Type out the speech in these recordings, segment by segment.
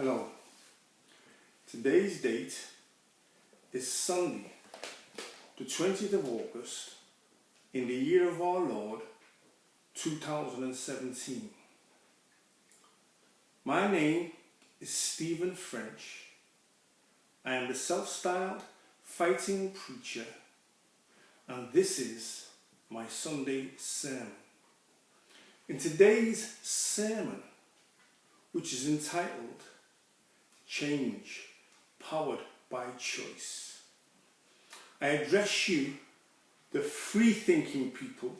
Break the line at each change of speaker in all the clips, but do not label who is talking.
Hello. Today's date is Sunday, the 20th of August, in the year of our Lord, 2017. My name is Stephen French. I am the self-styled fighting preacher, and this is my Sunday sermon. In today's sermon, which is entitled Change Powered by Choice, I address you, the free-thinking people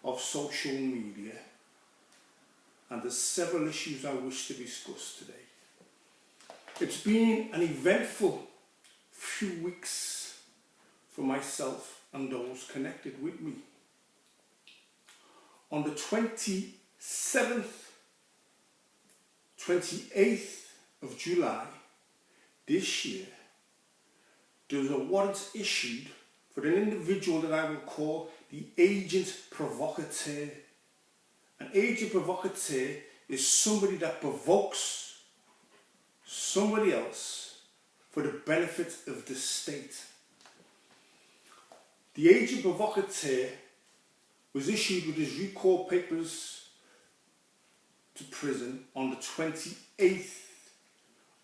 of social media, and the several issues I wish to discuss today. It's been an eventful few weeks for myself and those connected with me. On the 28th of July this year, there was a warrant issued for an individual that I will call the agent provocateur. An agent provocateur is somebody that provokes somebody else for the benefit of the state. The agent provocateur was issued with his recall papers to prison on the 28th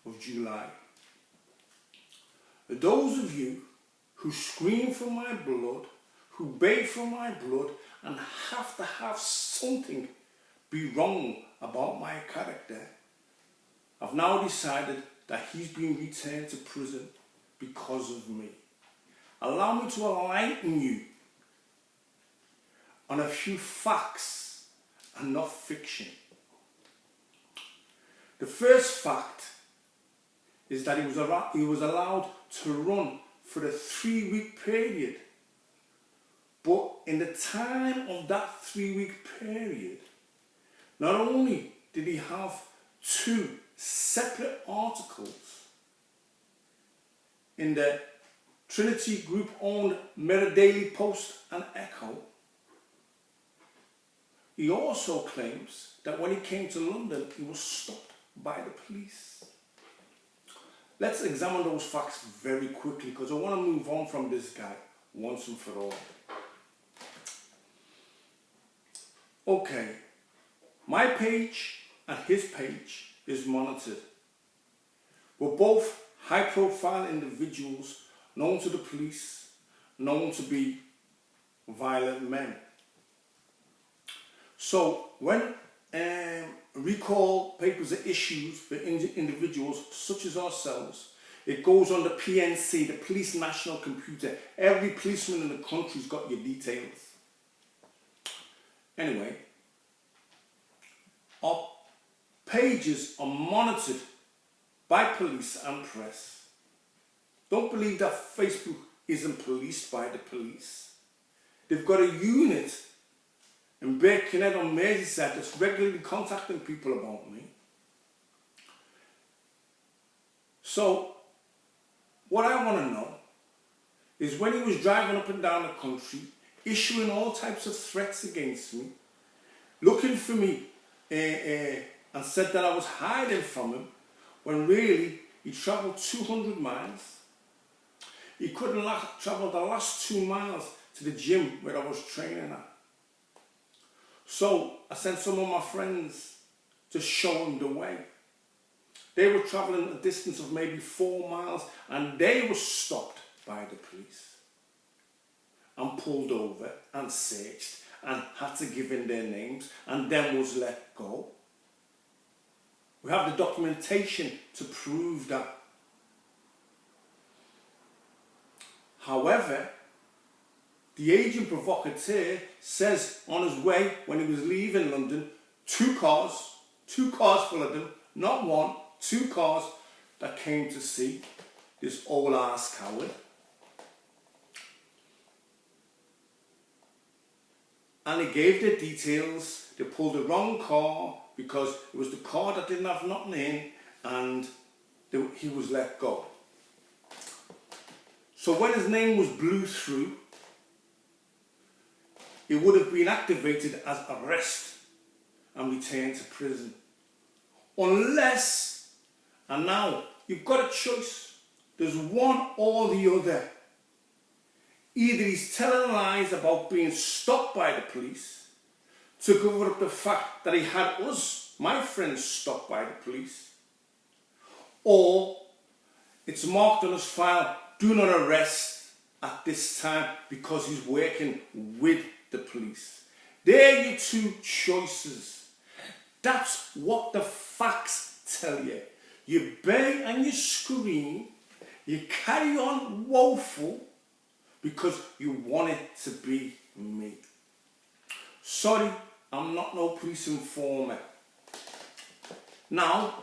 of July. Those of you who scream for my blood, who beg for my blood, and have to have something be wrong about my character, have now decided that he's been returned to prison because of me. Allow me to enlighten you on a few facts and not fiction. The first fact is that he was allowed to run for a 3-week period. But in the time of that 3-week period, not only did he have 2 separate articles in the Trinity Group owned Mirror Daily Post and Echo, he also claims that when he came to London, he was stopped by the police. Let's examine those facts very quickly because I want to move on from this guy once and for all. Okay, my page and his page is monitored. We're both high-profile individuals known to the police, known to be violent men. So when recall papers are issued for individuals such as ourselves, it goes on the PNC, the Police National Computer. Every policeman in the country's got your details. Anyway, our pages are monitored by police and press. Don't believe that Facebook isn't policed by the police. They've got a unit in Birkenhead on Merseyside that's regularly contacting people about me. So, what I want to know is when he was driving up and down the country, issuing all types of threats against me, looking for me, and said that I was hiding from him, when really he travelled 200 miles. He couldn't travel the last 2 miles to the gym where I was training at. So I sent some of my friends to show him the way. They were travelling a distance of maybe 4 miles and they were stopped by the police and pulled over and searched and had to give in their names and then was let go. We have the documentation to prove that. However, the agent provocateur says on his way when he was leaving London, 2 cars full of them, not 1, 2 cars that came to see this old ass coward. And he gave the details. They pulled the wrong car because it was the car that didn't have nothing in, and he was let go. So when his name was blew through, it would have been activated as arrest and returned to prison. Unless And now you've got a choice. There's one or the other. Either he's telling lies about being stopped by the police to cover up the fact that he had us, my friends, stopped by the police, or it's marked on his file, do not arrest at this time because he's working with the police. There are your two choices. That's what the facts tell you. You bay and you scream, you carry on woeful because you want it to be me. Sorry, I'm not no police informer. Now,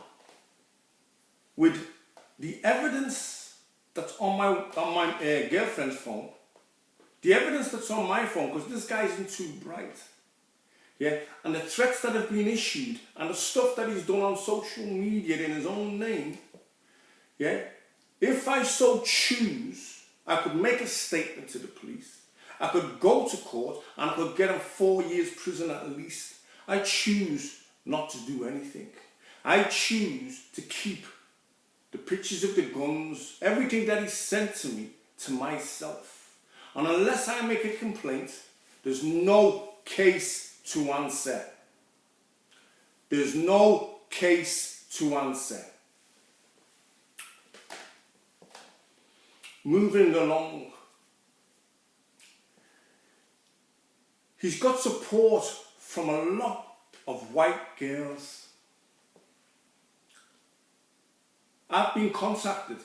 with the evidence that's on my girlfriend's phone, the evidence that's on my phone, because this guy isn't too bright, yeah, and the threats that have been issued and the stuff that he's done on social media in his own name, yeah, if I so choose, I could make a statement to the police. I could go to court and I could get him 4 years prison at least. I choose not to do anything. I choose to keep the pictures of the guns, everything that he sent to me, to myself. And unless I make a complaint, there's no case to answer. There's no case to answer. Moving along. He's got support from a lot of white girls. I've been contacted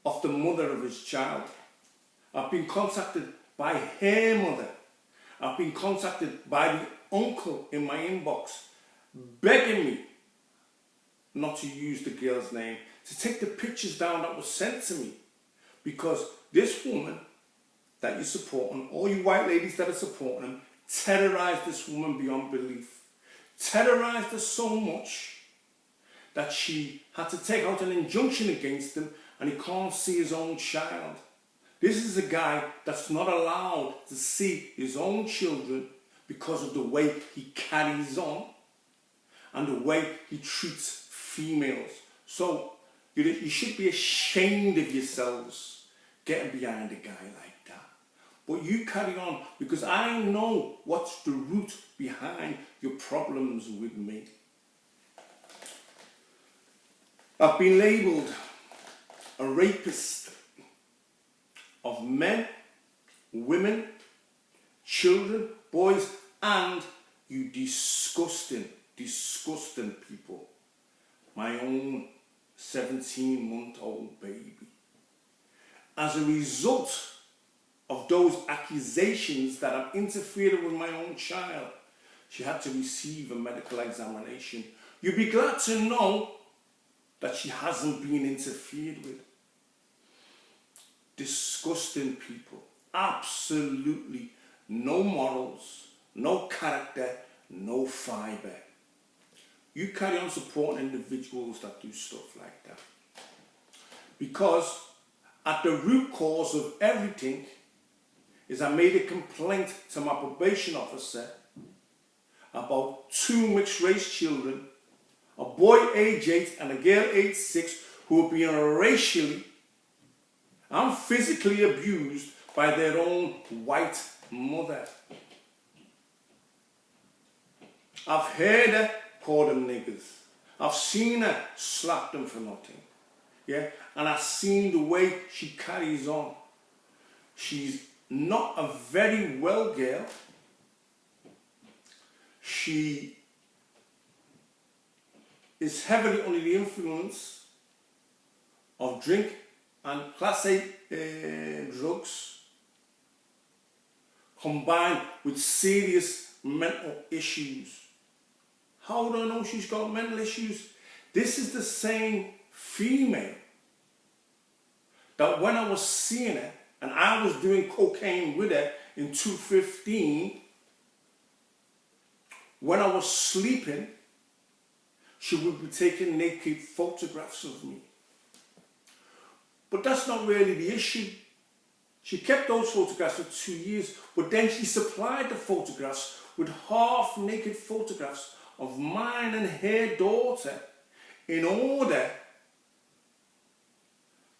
of the mother of his child. I've been contacted by her mother. I've been contacted by the uncle in my inbox, begging me not to use the girl's name, to take the pictures down that were sent to me, because this woman that you're supporting, all you white ladies that are supporting him, terrorized this woman beyond belief. Terrorized her so much that she had to take out an injunction against him and he can't see his own child. This is a guy that's not allowed to see his own children because of the way he carries on and the way he treats females. So you should be ashamed of yourselves getting behind a guy like that. But you carry on, because I know what's the root behind your problems with me. I've been labelled a rapist of men, women, children, boys, and you disgusting, disgusting people. My own 17-month-old baby. As a result of those accusations that I've interfered with my own child, she had to receive a medical examination. You'd be glad to know that she hasn't been interfered with. Disgusting people. Absolutely no morals, no character, no fibre. You carry on supporting individuals that do stuff like that. Because at the root cause of everything is I made a complaint to my probation officer about 2 mixed race children, a boy age 8 and a girl age 6, who were being racially and physically abused by their own white mother. I've heard her call them niggers. I've seen her slap them for nothing. Yeah? And I've seen the way she carries on. She's not a very well girl. She is heavily under the influence of drink and class A drugs, combined with serious mental issues. How do I know she's got mental issues? This is the same female that when I was seeing her and I was doing cocaine with her in 2015, when I was sleeping, she would be taking naked photographs of me. But that's not really the issue. She kept those photographs for 2 years, but then she supplied the photographs with half-naked photographs of mine and her daughter in order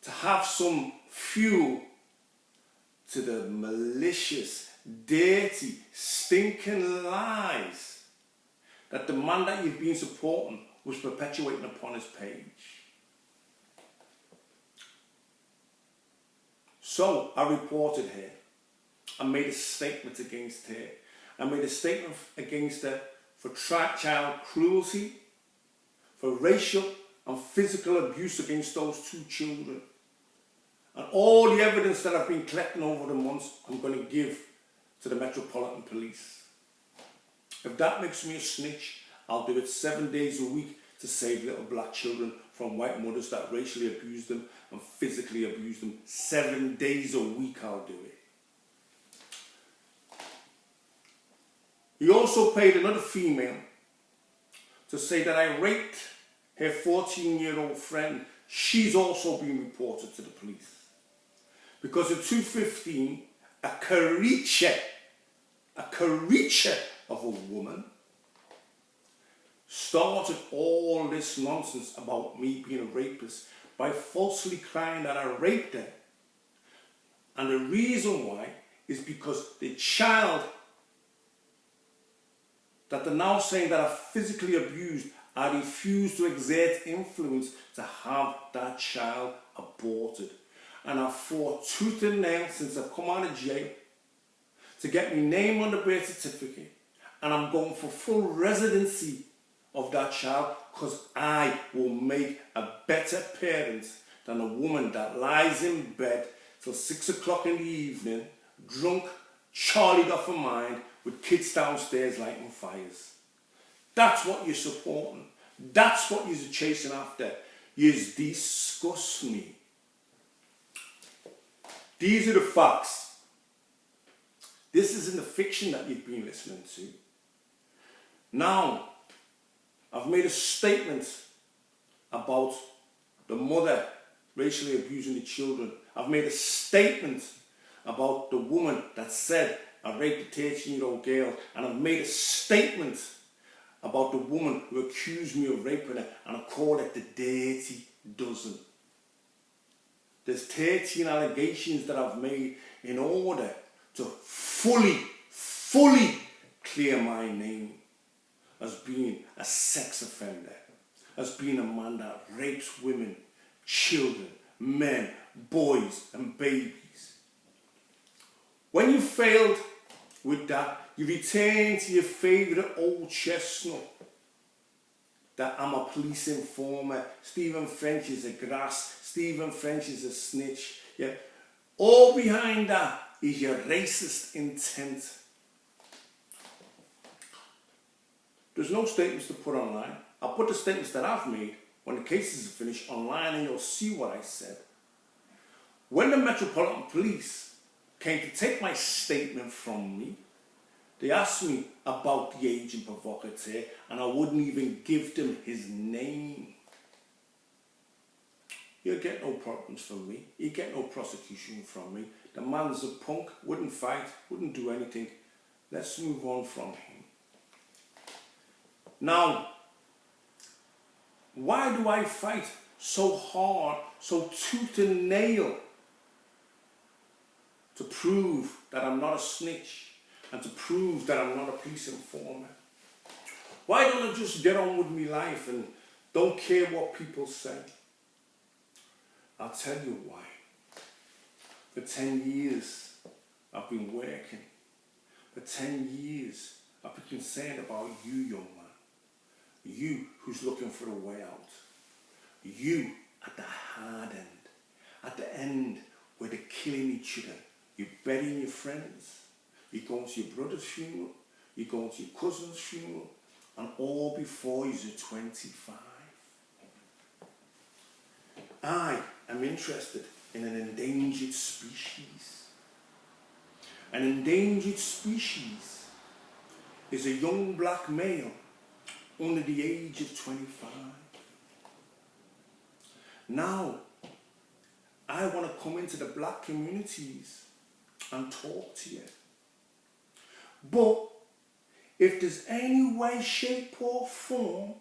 to have some fuel to the malicious, dirty, stinking lies that the man that you've been supporting was perpetuating upon his page. So I reported her. I made a statement against her. I made a statement against her for child cruelty, for racial and physical abuse against those 2 children. And all the evidence that I've been collecting over the months, I'm going to give to the Metropolitan Police. If that makes me a snitch, I'll do it 7 days a week to save little black children from white mothers that racially abuse them and physically abuse them. 7 days a week I'll do it. He also paid another female to say that I raped her 14-year-old friend. She's also been reported to the police. Because in 2015, a creature of a woman started all this nonsense about me being a rapist by falsely crying that I raped her. And the reason why is because the child that they're now saying that I physically abused, I refused to exert influence to have that child aborted. And I fought tooth and nail since I've come out of jail to get my name on the birth certificate. And I'm going for full residency of that child because I will make a better parent than a woman that lies in bed till 6 o'clock in the evening, drunk, charlied off her mind, with kids downstairs lighting fires. That's what you're supporting. That's what you're chasing after. You disgust me. These are the facts. This isn't the fiction that you've been listening to. Now, I've made a statement about the mother racially abusing the children. I've made a statement about the woman that said I raped a 13-year-old girl, and I've made a statement about the woman who accused me of raping her, and I call it the dirty dozen. There's 13 allegations that I've made in order to fully clear my name as being a sex offender, as being a man that rapes women, children, men, boys and babies. When you failed with that, you return to your favourite old chestnut, that I'm a police informer, Stephen French is a grass, Stephen French is a snitch. Yeah. All behind that is your racist intent. There's no statements to put online. I'll put the statements that I've made when the cases are finished online, and you'll see what I said. When the Metropolitan Police came to take my statement from me, they asked me about the agent provocateur, and I wouldn't even give them his name. You'll get no problems from me. You get no prosecution from me. The man's a punk, wouldn't fight, wouldn't do anything. Let's move on from him. Now, why do I fight so hard, so tooth and nail, to prove that I'm not a snitch and to prove that I'm not a police informer? Why don't I just get on with my life and don't care what people say? I'll tell you why. For 10 years, I've been working. For 10 years, I've been concerned about you, young man. You who's looking for a way out. You at the hard end. At the end where they're killing each other. You're burying your friends. You're going to your brother's funeral. You're going to your cousin's funeral. And all before you're 25. I am interested in an endangered species. An endangered species is a young black male under the age of 25. Now, I want to come into the black communities and talk to you. But if there's any way, shape or form